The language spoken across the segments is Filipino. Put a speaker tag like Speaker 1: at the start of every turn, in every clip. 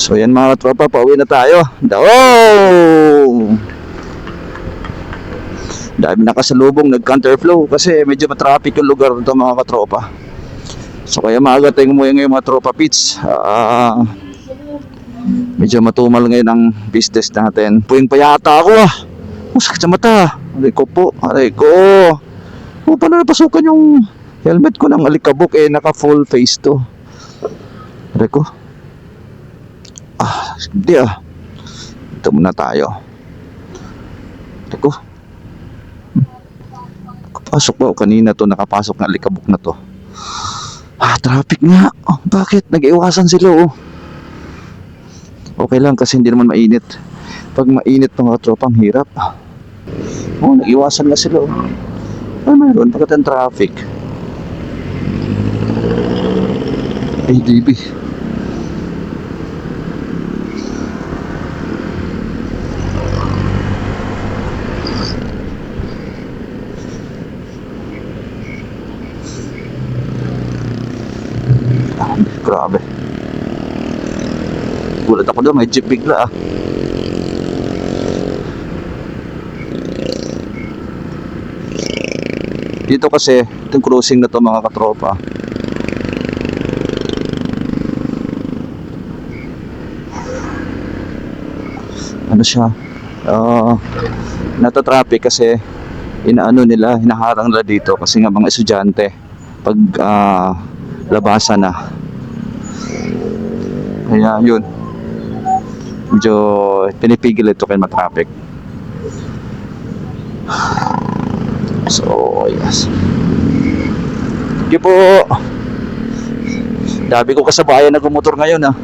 Speaker 1: So yan mga tropa, pauwi na tayo. Oh! Dahil nakasalubong, nag-counterflow kasi medyo matraffic yung lugar nito mga katropa. So kaya maaga tayong umuwi ngayon mga tropa pits. Medyo matumal ngayon ang business natin. Puwing pa yata ako ah. Sakit sa mata. Aray ko po, aray ko. Paano napasukan yung helmet ko ng alikabok naka full face to. Aray ko. Hindi ah. Ito muna tayo. Aray ko. Nakapasok ba? Kanina to nakapasok na alikabok na to. Traffic nga. Bakit? Nag-iwasan sila oh. Okay lang kasi hindi naman mainit. Pag mainit mga tropang hirap. Nag-iwasan nga sila oh. Meron pagkat ang traffic. DB. Grabe. Gulat ako doon, may jeep bigla ah. Dito kasi, itong crossing na to mga katropa. Ano siya? Nata-traffic kasi hinaharang nila dito kasi nga mga estudyante pag labasan na. Kaya yun. Medyo pinipigil ito kaya matraffic. So, yes. Thank you po. Dami ko kasabayan na gumotor ngayon ah.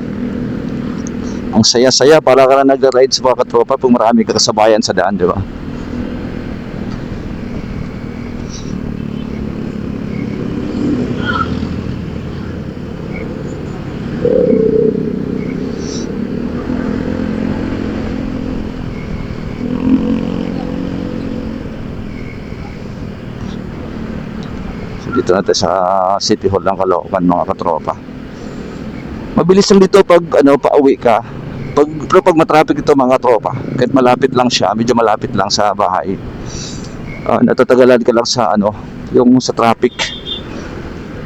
Speaker 1: Ang saya-saya para ka na nag-ride sa mga katropa pag marami ka kasabayan sa daan, di ba? Dito natin sa City Hall ng Caloocan mga katropa. Mabilis lang dito pag pauwi ka. Pero pag matraffic ito mga tropa, kahit malapit lang siya, medyo malapit lang sa bahay. Natatagalan ka lang sa yung sa traffic.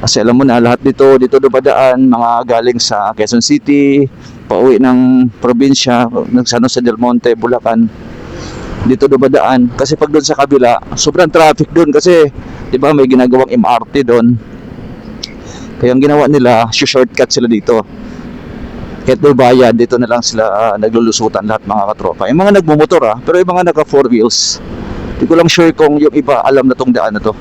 Speaker 1: Kasi alam mo na lahat dito dumadaan mga galing sa Quezon City, pauwi ng probinsya, ng San Jose del Monte, Bulacan. Dito dumadaan kasi pag doon sa kabila, sobrang traffic doon kasi 'di ba may ginagawang MRT doon. Kaya ang ginawa nila, shortcut sila dito. Kahit may bayad, dito na lang sila naglulusutan lahat mga katropa. Yung mga nagmumotor pero yung mga naka 4 wheels. Hindi ko lang sure kung yung iba alam na tong daan na to.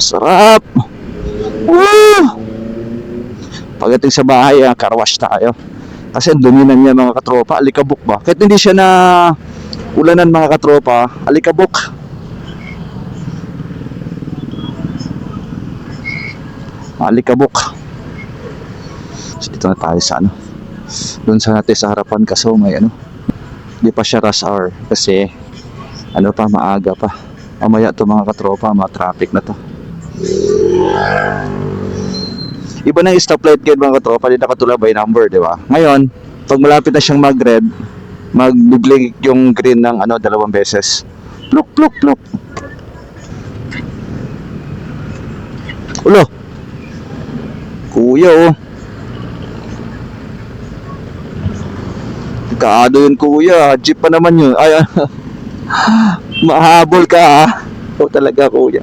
Speaker 1: Sarap. Pagdating sa bahay, car wash tayo. Kasi duminan niya mga katropa, alikabok ba? Kahit hindi siya na ulanan mga katropa, alikabok. Alikabok. So, dito na tayo sa doon sa natin sa harapan kaso may hindi pa siya rush hour kasi maaga pa. Mamaya to mga katropa, traffic na to. Iba na yung stoplight ngayon mga katropa, hindi nakatulad by number, di ba? Ngayon, pag malapit na siyang mag-red, mag-blink yung green ng 2 beses. Pluk, pluk, pluk. Ulo. Kuya Kaado yun kuya, jeep pa naman yun. Ay, mahabol ka talaga kuya.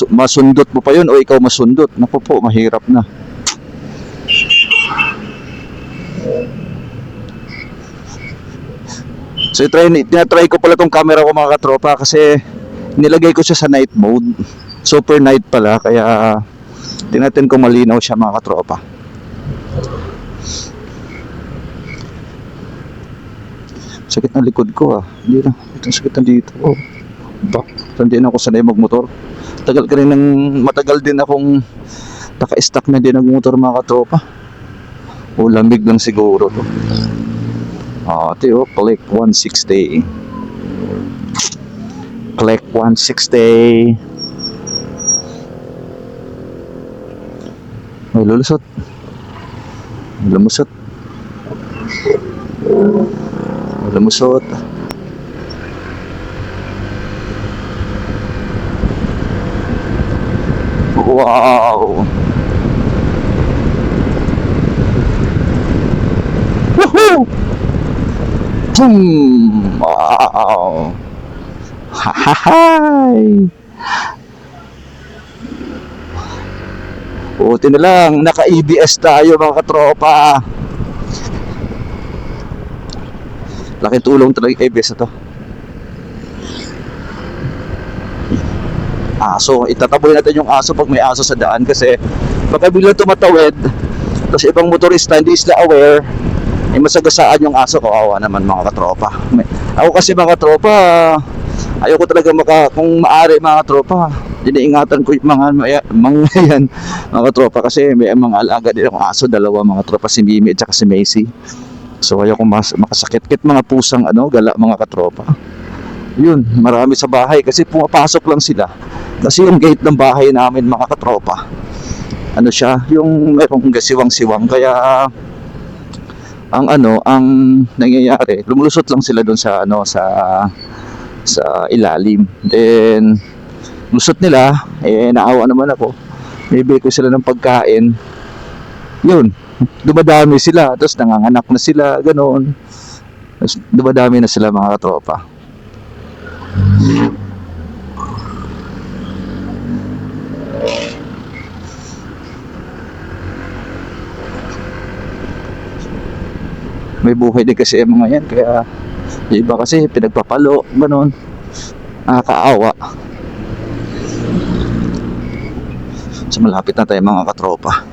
Speaker 1: Masundot mo pa yun o ikaw masundot. Naku po, mahirap na. So tinatry ko pala tong camera ko mga katropa kasi nilagay ko siya sa night mode. Super night pala kaya tingnan ko malinaw siya mga katropa. Sakit ng likod ko Hindi na. Ito sakit na dito. Ba, hindi na ako sanay magmotor. Matagal din akong naka-stack na din nagmotor mga katropa. O lamig lang siguro to. Ate oh, Click 160. Click 160. May lulusot. Lumusot. Lumusot. Wow. Woohoo! Boom! Wow. Hahahay! Buti na lang, naka-ABS tayo mga katropa. Laking tulong talaga yung ABS na to. Aso, itataboy natin yung aso pag may aso sa daan kasi pagka biglang tumatawid tapos ibang motorista hindi sila aware, ay masagasaan yung aso. Kawawa naman mga katropa. Ako kasi mga katropa, ayoko talaga kung maaari mga katropa, iniingatan ko yung mga yan mga katropa kasi may mga alaga din akong aso, dalawa mga katropa, si Mimi at saka si Macy. So ayoko makasakit mga pusang gala mga katropa. Yun, marami sa bahay kasi pumapasok lang sila. Kasi yung gate ng bahay namin mga katropa, siya, yung merong gasiwang-siwang, kaya ang nangyayari, lumulusot lang sila doon sa ilalim. Then lusot nila, naawa naman ako. Bibigay ko sila ng pagkain. Yun, dumadami sila, tapos nanganganak na sila, ganoon. Tapos dumadami na sila mga katropa. May buhay din kasi yung mga yan, kaya yung iba kasi pinagpapalo, gano'n, nakakaawa. So malapit na tayo mga katropa.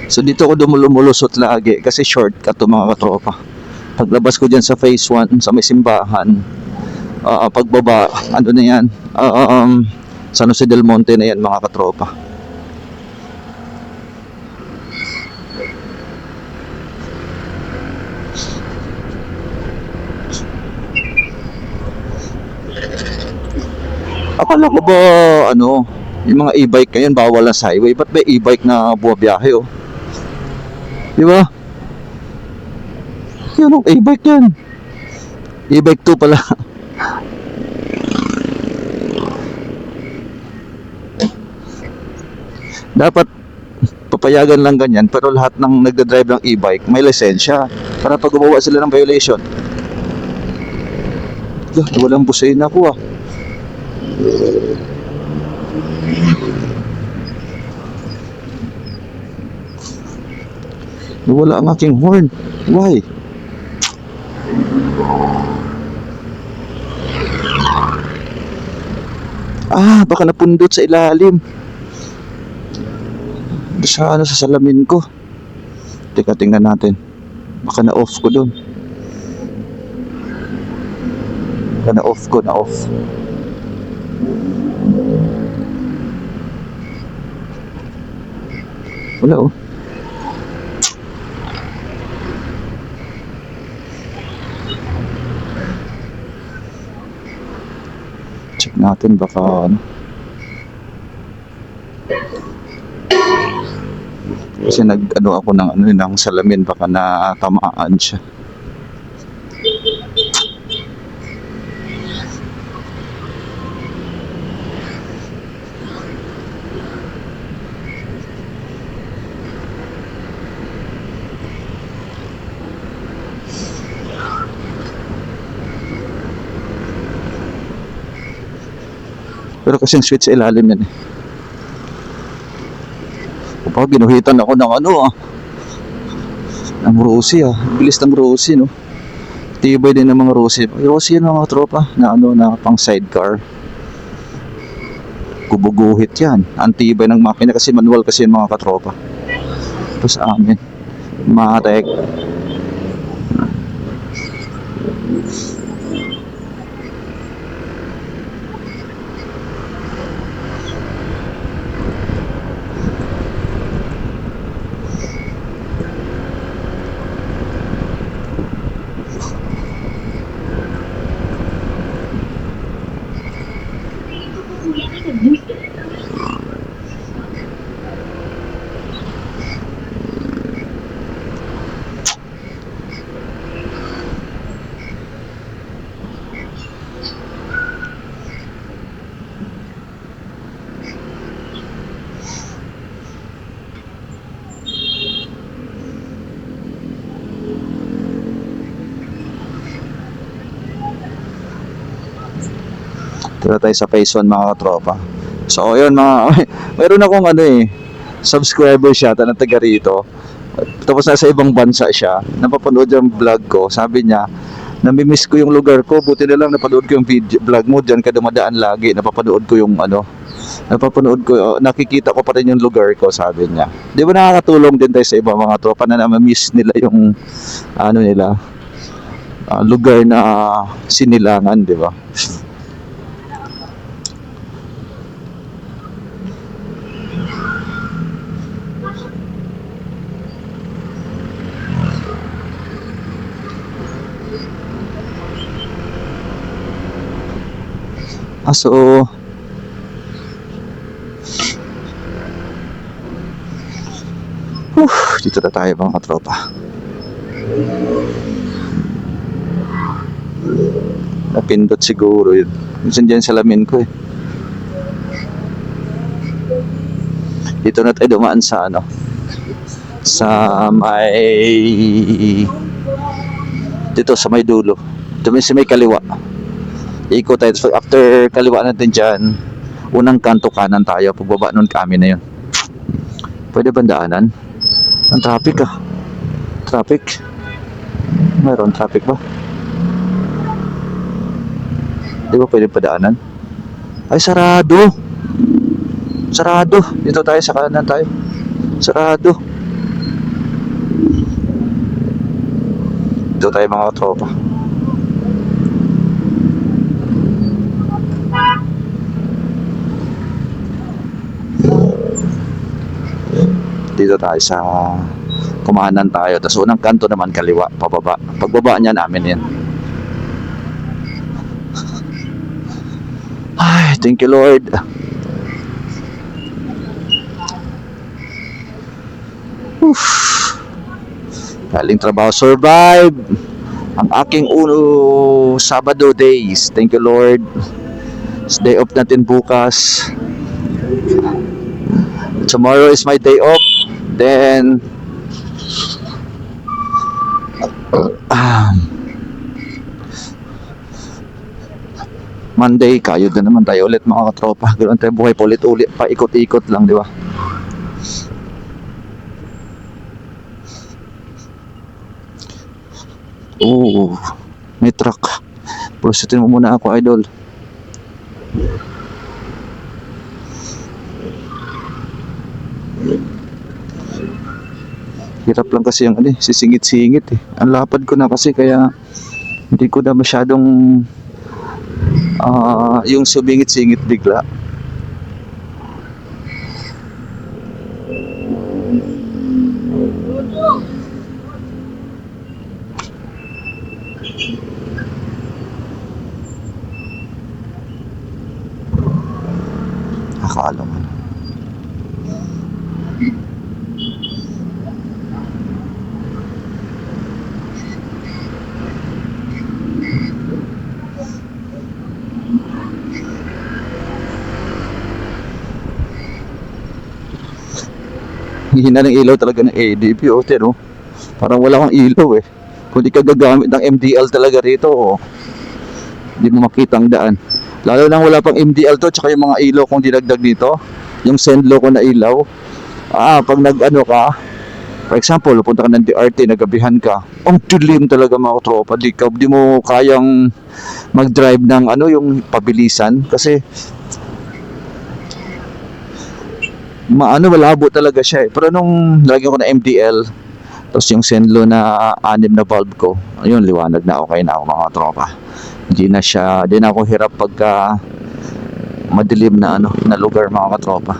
Speaker 1: So dito ako lumulusot lagi kasi shortcut to mga katropa. Paglabas ko dyan sa phase 1 sa may simbahan, pagbaba, na yan, San Jose del Monte na yan mga katropa. Akala ko ba yung mga e-bike ngayon bawal na sa highway, ba't may e-bike na buwabiyahe oh? Di ba? Yan e-bike yan. E-bike 2 pala. Dapat papayagan lang ganyan, pero lahat ng nagdadrive ng e-bike may lisensya para pag gumawa sila ng violation. Walang busina ko ah. Wala ang aking horn. Why? Baka napundot sa ilalim. Sa salamin ko. Teka, tingnan natin. Baka na-off ko doon. Baka na-off ko, na-off. Wala oh. Check natin baka kasi ako ng salamin, baka natamaan siya. Pero kasing switch sa ilalim yan eh. Kapag ginuhitan ako ng ng Rossi bilis ng Rossi no. Tibay din ng mga Rossi. Rossi yan mga tropa na na pang sidecar. Gubuguhit yan. Ang tibay ng makina kasi manual kasi yung mga katropa. Ito sa amin. Matek. Dito na tayo sa phase 1 mga katropa. So yun mga, meron akong ano subscriber siya na taga rito. Tapos nasa ibang bansa siya, napapanood yung vlog ko. Sabi niya, namimiss ko yung lugar ko, buti na lang napanood ko yung video, vlog mo, dyan ka dumadaan lagi. Napapanood ko yung nakikita ko pa rin yung lugar ko, sabi niya. Di ba nakakatulong din tayo sa ibang mga tropa na namimiss nila yung lugar na sinilangan, di ba? So dito na tayo mga katropa. Napindot siguro yun. Minsan dyan salamin ko Dito na tayo dumaan sa dito sa may dulo. Dito may kaliwa. Ikot tayo. So, after kaliwa natin dyan, unang kanto kanan tayo. Pagbaba nun kami na yun. Pwede ba daanan? Ang traffic Traffic. Mayroon traffic ba? Di ba pwede padaanan? Ay, sarado. Sarado. Dito tayo sa kanan tayo. Sarado. Dito tayo mga tropa. Dito tayo sa kumanan tayo. Tapos unang kanto naman kaliwa, pababa. Pagbaba niya namin yan. Ay, thank you Lord. Galing trabaho, survive ang aking Sabado days. Thank you Lord. It's day off natin bukas. Tomorrow is my day off. Then Monday, kayod na naman tayo ulit mga katropa. Ganoon tayo buhay pa ulit-ulit, paikot-ikot lang, di ba? May truck. Pulusutin mo muna ako, idol. Hirap lang kasi yung sisingit-singit Ang lapad ko na kasi kaya hindi ko na masyadong yung sumingit-singit bigla. Akala mo. Hihina ng ilaw talaga ng ADP parang wala kang ilaw kung di ka gagamit ng MDL talaga rito hindi mo makita ang daan, lalo nang wala pang MDL to, tsaka yung mga ilaw kung dinagdag dito yung sendlo ko na ilaw pag ka, for example punta ka ng DRT, nagabihan ka, ang dilim talaga mga tropa, di mo kayang mag-drive ng yung pabilisan kasi malabo talaga siya pero nung lagyan ko na MDL tapos yung Senlo na 6 na valve ko, ayun, liwanag na, okay na ako mga tropa. Di na ako hirap pagka madilim na na lugar mga katropa.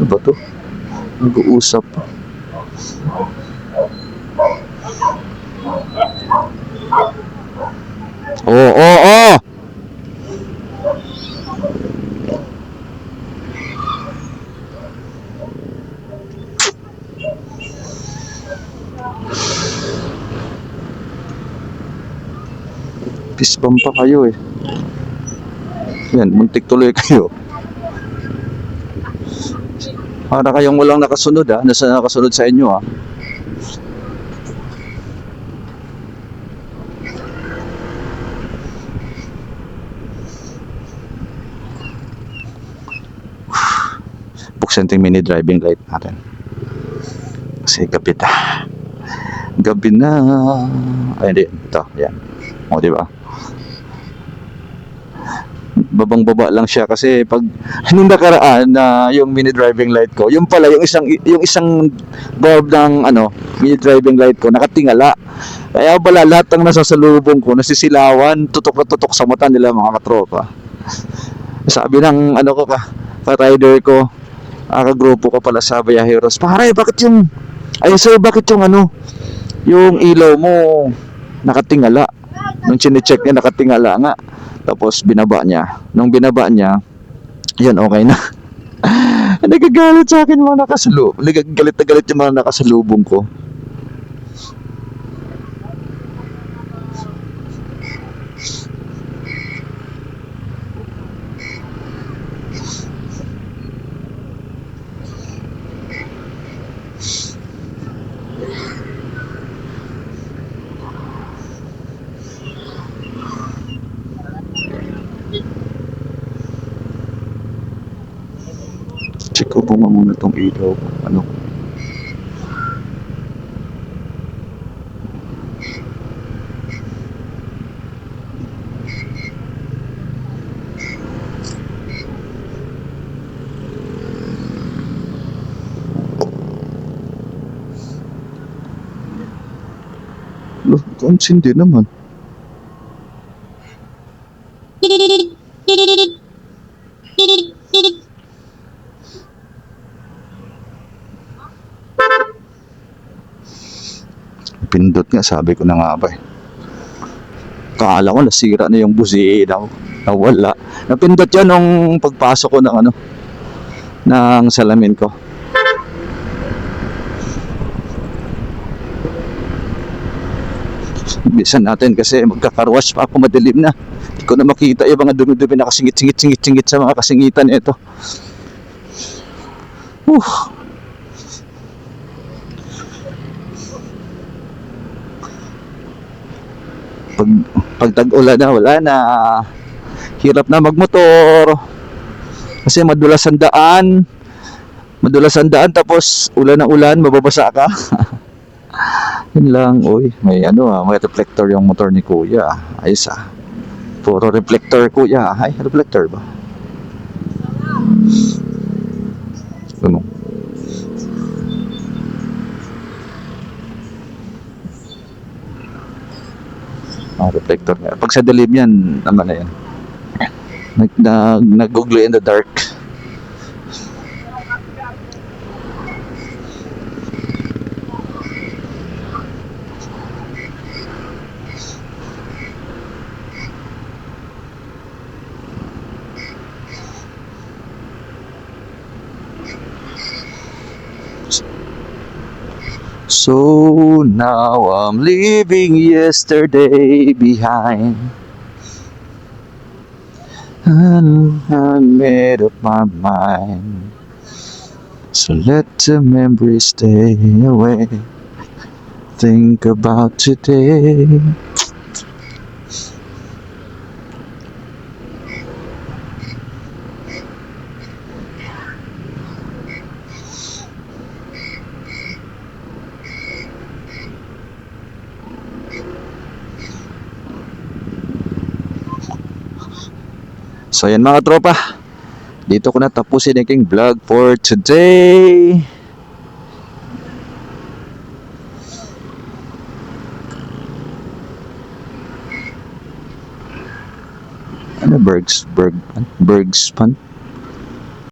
Speaker 1: Ano ba to? Nag-uusap. Oo. Fist bump pa kayo eh. Yan, muntik tuloy kayo. Para kayong walang nakasunod nasa nakasunod sa inyo Buksan yung mini driving light natin. Kasi gabi na. Gabi na. Ay, hindi. Ito, yan. O, diba? Babang-baba lang siya kasi pag nung nakaraan na yung mini driving light ko, yung pala yung isang bulb ng mini driving light ko nakatingala. Kaya pala lahat ng nasasalubong ko nasisilawan, tutok na tutok sa mata nila mga katropa. Sabi ng ka-rider ko, kagrupo ko pala sa Bayaheros, pare, bakit yung yung ilaw mo nakatingala? Nung chine-check niya nakatingala nga. Tapos binaba niya. Nung binaba niya, yun, okay na. Nagagalit sa akin mga nakasalubong. Nagagalit na galit yung mga nakasalubong ko. Check ko po muna itong ilaw. Ang sindi naman. Pindot nga, sabi ko na nga ba eh. Akala ko nasira na yung busi daw. Nawala. Napindot yan nung pagpasok ko ng salamin ko. Bisan natin kasi magkakarwash pa ako, madilim na. Hindi ko na makita yung mga dumi-dumi na kasingit-singit sa mga kasingitan nito. Pag tag-ulan na, wala na. Hirap na magmotor. Kasi madulas ang daan. Tapos ulan na ulan, mababasa ka. Yun lang, may may reflector yung motor ni Kuya. Ayos Puro reflector, Kuya. Ay, reflector ba? Reflector nga. Pag sa dilim yan, naman na yan. Nag-google in the dark. So now I'm leaving yesterday behind, and I made up my mind. So let the memories stay away. Think about today. So yan mga tropa, dito ko na tapusin ang aking vlog for today. Bergspan?